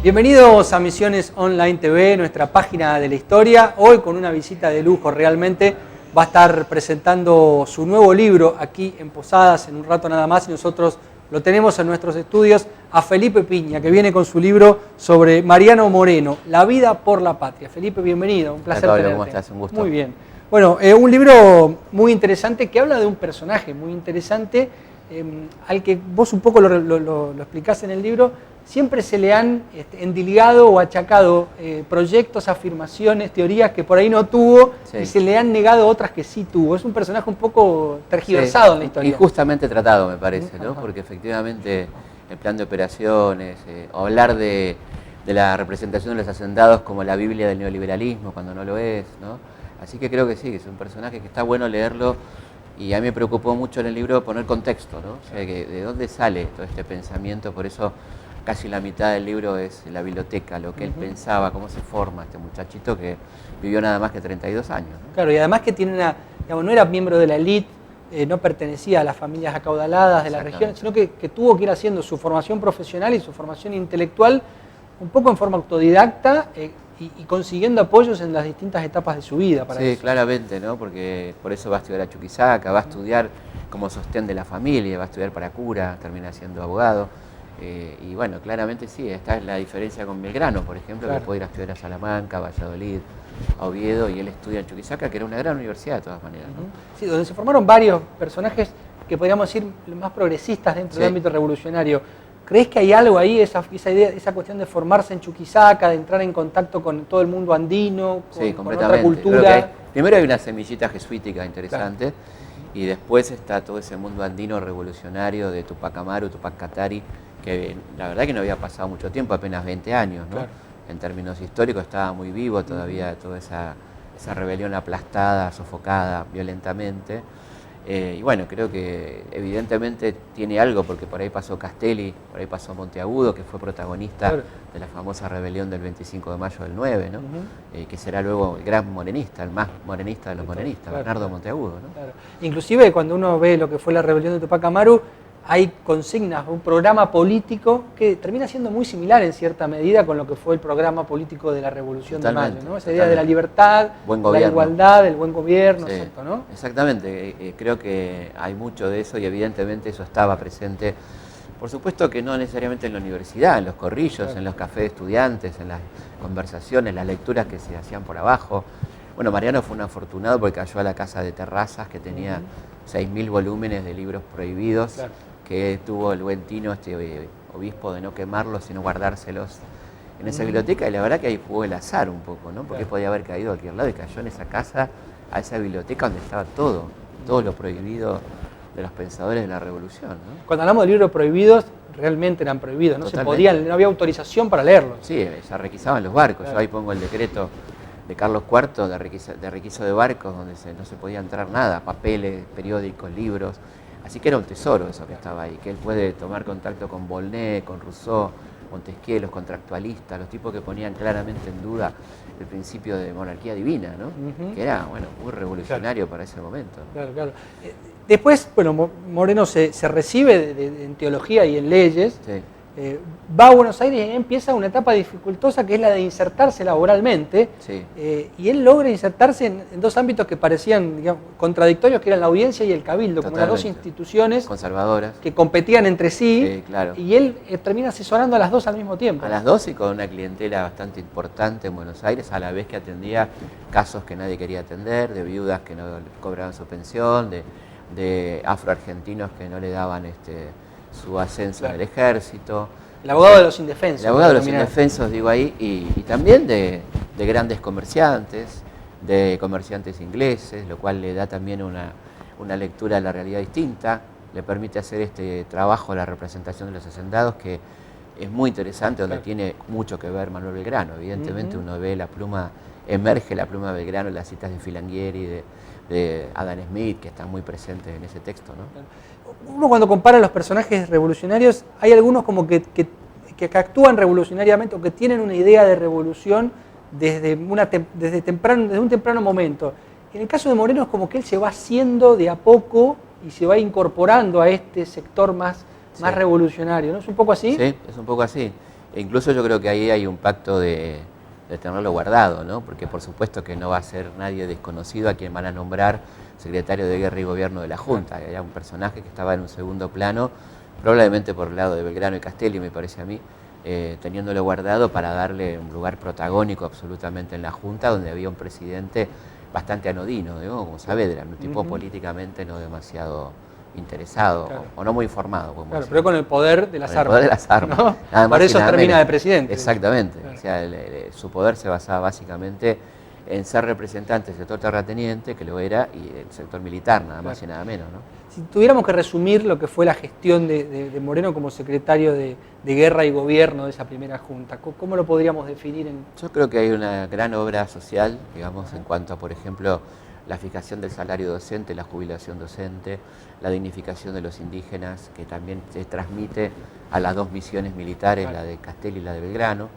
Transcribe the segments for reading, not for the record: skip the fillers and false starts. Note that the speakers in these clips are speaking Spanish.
Bienvenidos a Misiones Online TV, nuestra página de la historia. Hoy con una visita de lujo realmente. Va a estar presentando su nuevo libro aquí en Posadas en un rato nada más y nosotros lo tenemos en nuestros estudios a Felipe Piña, que viene con su libro sobre Mariano Moreno, La vida por la patria. Felipe, bienvenido, un placer tenerte. ¿Cómo estás? Un gusto. Muy bien. Bueno, un libro muy interesante que habla de un personaje muy interesante al que vos un poco lo explicás en el libro. Siempre se le han endilgado o achacado proyectos, afirmaciones, teorías que por ahí no tuvo, sí, y se le han negado otras que sí tuvo. Es un personaje un poco tergiversado, sí, en la historia. Y justamente tratado, me parece, ¿no? Porque efectivamente el plan de operaciones, hablar de la representación de los hacendados como la Biblia del neoliberalismo, cuando no lo es, ¿no? Así que creo que sí, es un personaje que está bueno leerlo. Y a mí me preocupó mucho en el libro poner contexto, ¿no? O sea, que de dónde sale todo este pensamiento, por eso casi la mitad del libro es la biblioteca, lo que él pensaba, cómo se forma este muchachito que vivió nada más que 32 años, ¿no? Claro, y además que tiene digamos, no era miembro de la élite, no pertenecía a las familias acaudaladas de la región, sino que tuvo que ir haciendo su formación profesional y su formación intelectual un poco en forma autodidacta y consiguiendo apoyos en las distintas etapas de su vida. Para sí, eso. Claramente, ¿no? Porque por eso va a estudiar a Chuquisaca, va a estudiar como sostén de la familia, va a estudiar para cura, termina siendo abogado. Y bueno, claramente sí, esta es la diferencia con Belgrano, por ejemplo, claro, que puede ir a estudiar a Salamanca, Valladolid, a Oviedo, y él estudia en Chuquisaca, que era una gran universidad de todas maneras, ¿no? Sí, donde se formaron varios personajes que podríamos decir más progresistas dentro del ámbito revolucionario. ¿Crees que hay algo ahí, esa idea, esa cuestión de formarse en Chuquisaca, de entrar en contacto con todo el mundo andino, con otra cultura? Primero hay una semillita jesuítica interesante, claro, y después está todo ese mundo andino revolucionario de Tupac Amaru, Tupac Katari, que la verdad que no había pasado mucho tiempo, apenas 20 años, ¿no? Claro. En términos históricos estaba muy vivo todavía toda esa rebelión aplastada, sofocada violentamente. Y bueno, creo que evidentemente tiene algo, porque por ahí pasó Castelli, por ahí pasó Monteagudo, que fue protagonista, claro, de la famosa rebelión del 25 de mayo del 9, ¿no? Que será luego el gran morenista, el más morenista de los morenistas, claro, Bernardo Monteagudo, ¿no? Claro. Inclusive cuando uno ve lo que fue la rebelión de Tupac Amaru, hay consignas, un programa político que termina siendo muy similar en cierta medida con lo que fue el programa político de la Revolución de Mayo, ¿no? Esa idea de la libertad, la igualdad, el buen gobierno, sí, exacto, ¿no? Exactamente, creo que hay mucho de eso y evidentemente eso estaba presente, por supuesto que no necesariamente en la universidad, en los corrillos, claro, en los cafés de estudiantes, en las conversaciones, las lecturas que se hacían por abajo. Bueno, Mariano fue un afortunado porque cayó a la casa de Terrazas, que tenía 6.000 volúmenes de libros prohibidos, claro, que tuvo el buen tino, obispo, de no quemarlos, sino guardárselos en esa biblioteca, y la verdad que ahí jugó el azar un poco, ¿no? Porque claro, podía haber caído a cualquier lado y cayó en esa casa, a esa biblioteca donde estaba todo lo prohibido de los pensadores de la revolución, ¿no? Cuando hablamos de libros prohibidos, realmente eran prohibidos, no se podían, no había autorización para leerlos. Sí, se requisaban los barcos, claro. Yo ahí pongo el decreto de Carlos IV de requiso de barcos, donde no se podía entrar nada, papeles, periódicos, libros. Así que era un tesoro eso que estaba ahí, que él puede tomar contacto con Volney, con Rousseau, Montesquieu, los contractualistas, los tipos que ponían claramente en duda el principio de monarquía divina, ¿no? Que era, bueno, muy revolucionario, claro, para ese momento. Claro, claro. Después, bueno, Moreno se recibe en teología y en leyes, sí, va a Buenos Aires y empieza una etapa dificultosa que es la de insertarse laboralmente, sí, y él logra insertarse en dos ámbitos que parecían, digamos, contradictorios, que eran la audiencia y el cabildo, totalmente, como las dos instituciones conservadoras que competían entre sí, sí, claro, y él termina asesorando a las dos al mismo tiempo. A las dos y con una clientela bastante importante en Buenos Aires, a la vez que atendía casos que nadie quería atender, de viudas que no cobraban su pensión, de afroargentinos que no le daban su ascenso, claro, en el ejército. El abogado de los indefensos. El abogado de los indefensos, digo ahí, y también de grandes comerciantes, de comerciantes ingleses, lo cual le da también una lectura de la realidad distinta, le permite hacer este trabajo, la representación de los hacendados, que es muy interesante, donde, claro, tiene mucho que ver Manuel Belgrano. Evidentemente uno ve la pluma, emerge la pluma de Belgrano en las citas de Filangieri, de Adam Smith, que están muy presentes en ese texto, ¿no? Uno cuando compara los personajes revolucionarios, hay algunos como que actúan revolucionariamente o que tienen una idea de revolución desde un temprano momento. En el caso de Moreno es como que él se va haciendo de a poco y se va incorporando a este sector más revolucionario, ¿no? ¿Es un poco así? Sí, es un poco así. E incluso yo creo que ahí hay un pacto de tenerlo guardado, ¿no? Porque por supuesto que no va a ser nadie desconocido a quien van a nombrar secretario de Guerra y Gobierno de la Junta. Era un personaje que estaba en un segundo plano, probablemente por el lado de Belgrano y Castelli, me parece a mí, teniéndolo guardado para darle un lugar protagónico absolutamente en la Junta, donde había un presidente bastante anodino, ¿no? Como Saavedra, un tipo políticamente no demasiado interesado, claro, o no muy informado. Claro, pero con el poder de las armas. El poder de las armas. ¿No? Nada más por eso termina menos de presidente. Exactamente. Claro. O sea, su poder se basaba básicamente en ser representante del sector terrateniente, que lo era, y el sector militar, nada más y nada menos, ¿no? Si tuviéramos que resumir lo que fue la gestión de Moreno como secretario de Guerra y Gobierno de esa primera junta, ¿cómo lo podríamos definir? Yo creo que hay una gran obra social, digamos, en cuanto a, por ejemplo, la fijación del salario docente, la jubilación docente, la dignificación de los indígenas, que también se transmite a las dos misiones militares, la de Castelli y la de Belgrano,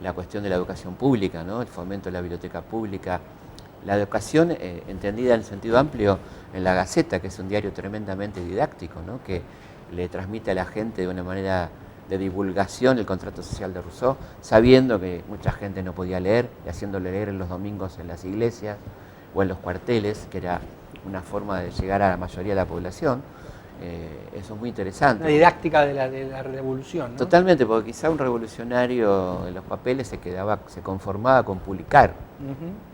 la cuestión de la educación pública, ¿no? El fomento de la biblioteca pública, la educación entendida en sentido amplio en la Gaceta, que es un diario tremendamente didáctico, ¿no? Que le transmite a la gente de una manera de divulgación el contrato social de Rousseau, sabiendo que mucha gente no podía leer y haciéndole leer en los domingos en las iglesias o en los cuarteles, que era una forma de llegar a la mayoría de la población. Eso es muy interesante. La didáctica de la revolución, ¿no? Totalmente, porque quizá un revolucionario en los papeles se conformaba con publicar.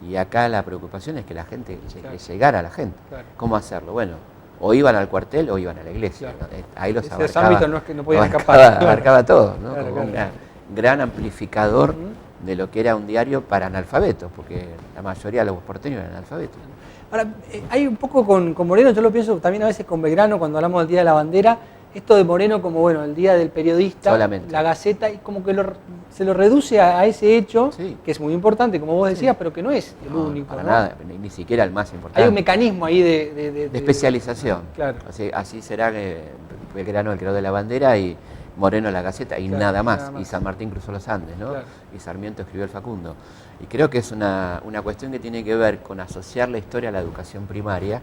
Y acá la preocupación es que la gente llegara a la gente. Claro. ¿Cómo hacerlo? Bueno, o iban al cuartel o iban a la iglesia. Claro. Ahí los abarcaba. Ámbitos no es que no podían escapar. Abarcaba todo, ¿no? Claro, como un gran amplificador de lo que era un diario para analfabetos, porque la mayoría de los porteños eran analfabetos. Ahora, hay un poco con Moreno, yo lo pienso también a veces con Belgrano cuando hablamos del Día de la Bandera, esto de Moreno como, bueno, el Día del Periodista, solamente la Gaceta, y como que se lo reduce a ese hecho, sí, que es muy importante, como vos decías, sí, pero que no es el único. Para nada, ni siquiera el más importante. Hay un mecanismo ahí de especialización. Claro. Así será que Belgrano el creador de la bandera y Moreno la Gaceta, y nada más. Y San Martín cruzó los Andes, ¿no? Claro. Y Sarmiento escribió el Facundo. Y creo que es una cuestión que tiene que ver con asociar la historia a la educación primaria,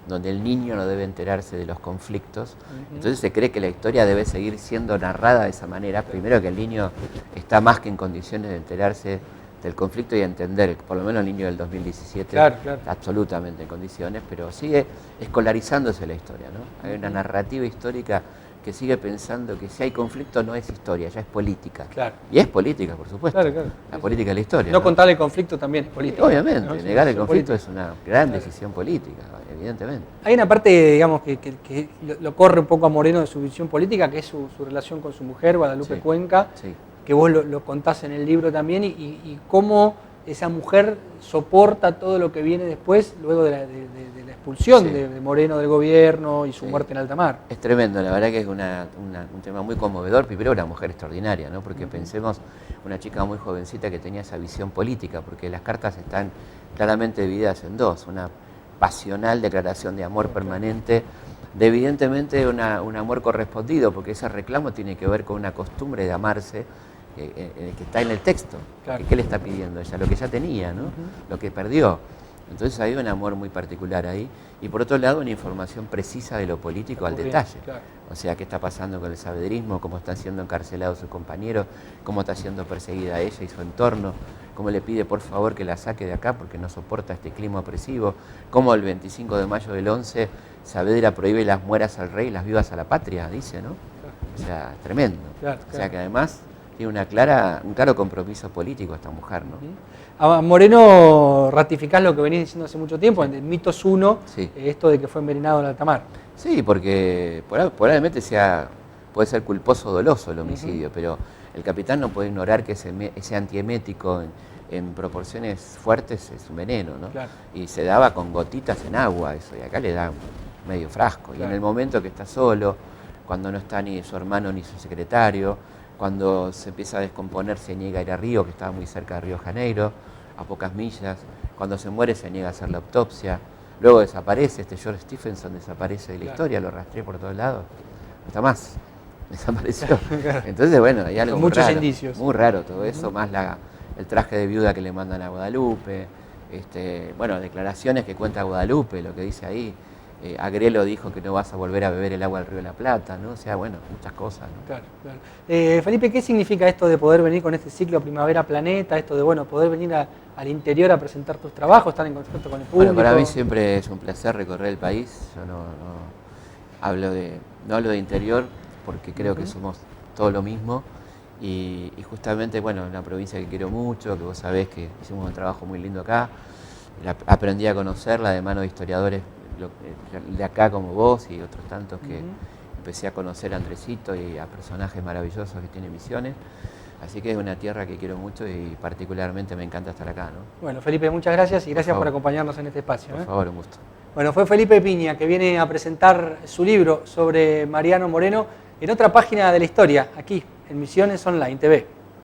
donde el niño no debe enterarse de los conflictos. Entonces se cree que la historia debe seguir siendo narrada de esa manera. Primero, que el niño está más que en condiciones de enterarse del conflicto y entender, por lo menos el niño del 2017, claro, absolutamente en condiciones, pero sigue escolarizándose la historia, ¿no? Hay una narrativa histórica que sigue pensando que si hay conflicto no es historia, ya es política. Claro. Y es política, por supuesto. Claro, claro. La política es la historia. No contar el conflicto también es política. Obviamente, ¿no? Negar el conflicto es una gran decisión política, evidentemente. Hay una parte, digamos, que lo corre un poco a Moreno de su visión política, que es su relación con su mujer, Guadalupe Cuenca, que vos lo contás en el libro también, y cómo esa mujer soporta todo lo que viene después, luego de la expulsión de Moreno del gobierno y su muerte en alta mar. Es tremendo, la verdad que es un tema muy conmovedor. Primero, una mujer extraordinaria, ¿no? Porque pensemos, una chica muy jovencita que tenía esa visión política, porque las cartas están claramente divididas en dos: una pasional declaración de amor permanente, de evidentemente un amor correspondido, porque ese reclamo tiene que ver con una costumbre de amarse, que está en el texto. Claro. ¿Qué le está pidiendo ella? Lo que ya tenía, ¿no? Lo que perdió. Entonces hay un amor muy particular ahí. Y por otro lado, una información precisa de lo político al detalle. Claro. O sea, qué está pasando con el saavedrismo, cómo están siendo encarcelados sus compañeros, cómo está siendo perseguida ella y su entorno, cómo le pide por favor que la saque de acá porque no soporta este clima opresivo, cómo el 25 de mayo del 11 Saavedra prohíbe las mueras al rey y las vivas a la patria, dice, ¿no? Claro. O sea, tremendo. Claro, claro. O sea, que además tiene un claro compromiso político esta mujer, ¿no? A Moreno ratificás lo que venís diciendo hace mucho tiempo, en el Mitos 1, esto de que fue envenenado en alta mar. Sí, porque probablemente puede ser culposo o doloso el homicidio, pero el capitán no puede ignorar que ese antiemético en proporciones fuertes es un veneno, ¿no? Claro. Y se daba con gotitas en agua eso, y acá le da medio frasco. Claro. Y en el momento que está solo, cuando no está ni su hermano ni su secretario, cuando se empieza a descomponer, se niega a ir a Río, que estaba muy cerca de Río de Janeiro, a pocas millas. Cuando se muere, se niega a hacer la autopsia. Luego desaparece, George Stephenson desaparece de la historia, lo rastreé por todos lados. No está más, desapareció. Entonces, bueno, hay algo muchos indicios. Muy raro todo eso, más el traje de viuda que le mandan a Guadalupe, bueno, declaraciones que cuenta Guadalupe, lo que dice ahí. Agrelo dijo que no vas a volver a beber el agua del Río de la Plata, ¿no? O sea, bueno, muchas cosas, ¿no? Claro, claro. Felipe, ¿qué significa esto de poder venir con este ciclo Primavera Planeta? Esto de, bueno, poder venir al interior a presentar tus trabajos, estar en contacto con el público. Bueno, para mí siempre es un placer recorrer el país. Yo no hablo de interior porque creo que somos todo lo mismo. Y justamente, bueno, una provincia que quiero mucho, que vos sabés que hicimos un trabajo muy lindo acá. Aprendí a conocerla de mano de historiadores de acá como vos y otros tantos que empecé a conocer a Andresito y a personajes maravillosos que tienen Misiones. Así que es una tierra que quiero mucho y particularmente me encanta estar acá, ¿no? Bueno, Felipe, muchas gracias y gracias por acompañarnos en este espacio. Por favor, un gusto. Bueno, fue Felipe Piña, que viene a presentar su libro sobre Mariano Moreno en otra página de la historia, aquí en Misiones Online TV.